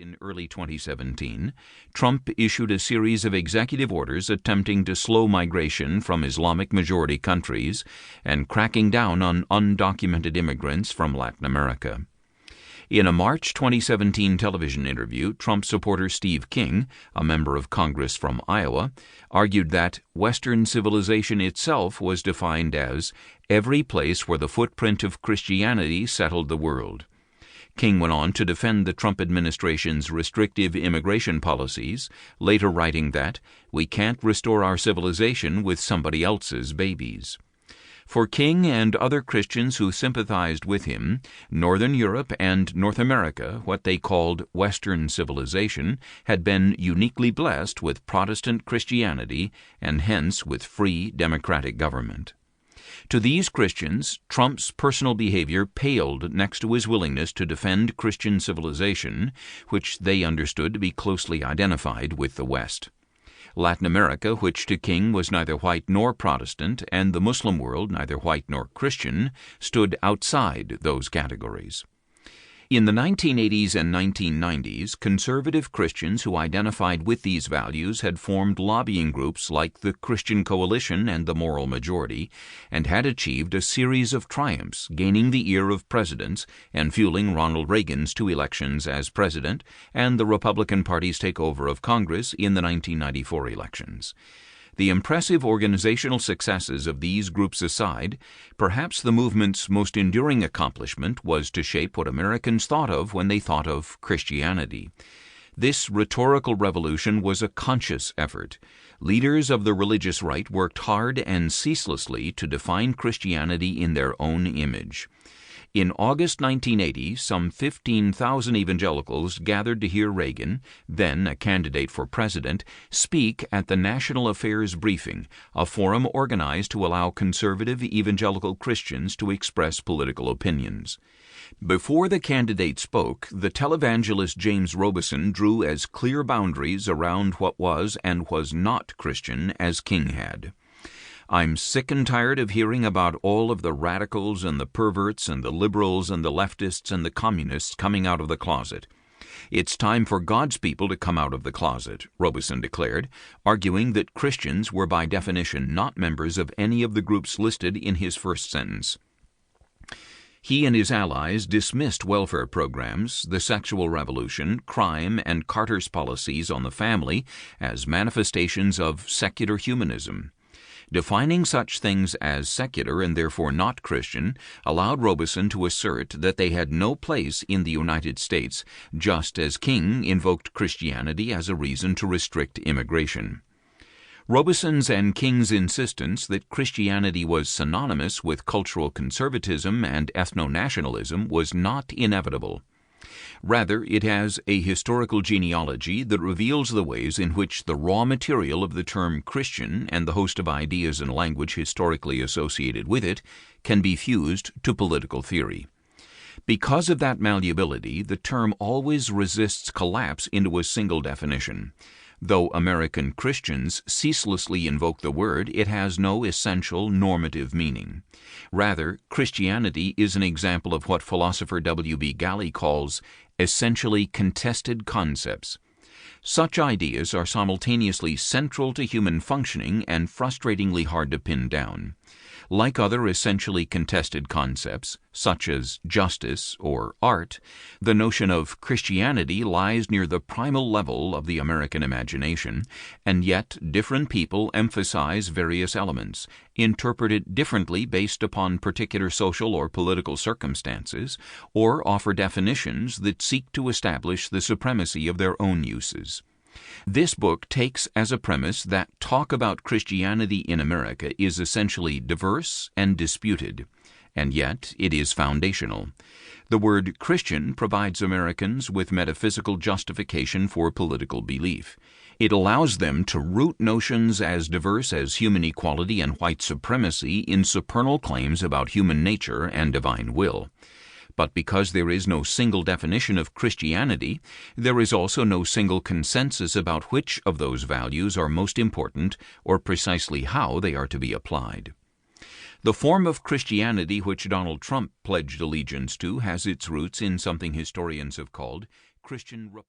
in early 2017, Trump issued a series of executive orders attempting to slow migration from Islamic-majority countries and cracking down on undocumented immigrants from Latin America. In a March 2017 television interview, Trump supporter Steve King, a member of Congress from Iowa, argued that Western civilization itself was defined as every place where the footprint of Christianity settled the world. King went on to defend the Trump administration's restrictive immigration policies, later writing that, "We can't restore our civilization with somebody else's babies." For King and other Christians who sympathized with him, Northern Europe and North America, what they called Western civilization, had been uniquely blessed with Protestant Christianity and hence with free democratic government. To these Christians, Trump's personal behavior paled next to his willingness to defend Christian civilization, which they understood to be closely identified with the West. Latin America, which to King was neither white nor Protestant, and the Muslim world neither white nor Christian, stood outside those categories. In the 1980s and 1990s, conservative Christians who identified with these values had formed lobbying groups like the Christian Coalition and the Moral Majority, and had achieved a series of triumphs, gaining the ear of presidents and fueling Ronald Reagan's 2 elections as president and the Republican Party's takeover of Congress in the 1994 elections. The impressive organizational successes of these groups aside, perhaps the movement's most enduring accomplishment was to shape what Americans thought of when they thought of Christianity. This rhetorical revolution was a conscious effort. Leaders of the religious right worked hard and ceaselessly to define Christianity in their own image. In August 1980, some 15,000 evangelicals gathered to hear Reagan, then a candidate for president, speak at the National Affairs Briefing, a forum organized to allow conservative evangelical Christians to express political opinions. Before the candidate spoke, the televangelist James Robison drew as clear boundaries around what was and was not Christian as King had. "I'm sick and tired of hearing about all of the radicals and the perverts and the liberals and the leftists and the communists coming out of the closet. It's time for God's people to come out of the closet," Robison declared, arguing that Christians were by definition not members of any of the groups listed in his first sentence. He and his allies dismissed welfare programs, the sexual revolution, crime, and Carter's policies on the family as manifestations of secular humanism. Defining such things as secular and therefore not Christian allowed Robison to assert that they had no place in the United States, just as King invoked Christianity as a reason to restrict immigration. Robison's and King's insistence that Christianity was synonymous with cultural conservatism and ethno-nationalism was not inevitable. Rather, it has a historical genealogy that reveals the ways in which the raw material of the term Christian and the host of ideas and language historically associated with it can be fused to political theory. Because of that malleability, the term always resists collapse into a single definition. Though American Christians ceaselessly invoke the word, it has no essential normative meaning. Rather, Christianity is an example of what philosopher W.B. Galli calls essentially contested concepts. Such ideas are simultaneously central to human functioning and frustratingly hard to pin down. Like other essentially contested concepts, such as justice or art, the notion of Christianity lies near the primal level of the American imagination, and yet different people emphasize various elements, interpret it differently based upon particular social or political circumstances, or offer definitions that seek to establish the supremacy of their own uses. This book takes as a premise that talk about Christianity in America is essentially diverse and disputed, and yet it is foundational. The word Christian provides Americans with metaphysical justification for political belief. It allows them to root notions as diverse as human equality and white supremacy in supernal claims about human nature and divine will. But because there is no single definition of Christianity, there is also no single consensus about which of those values are most important or precisely how they are to be applied. The form of Christianity which Donald Trump pledged allegiance to has its roots in something historians have called Christian Republic.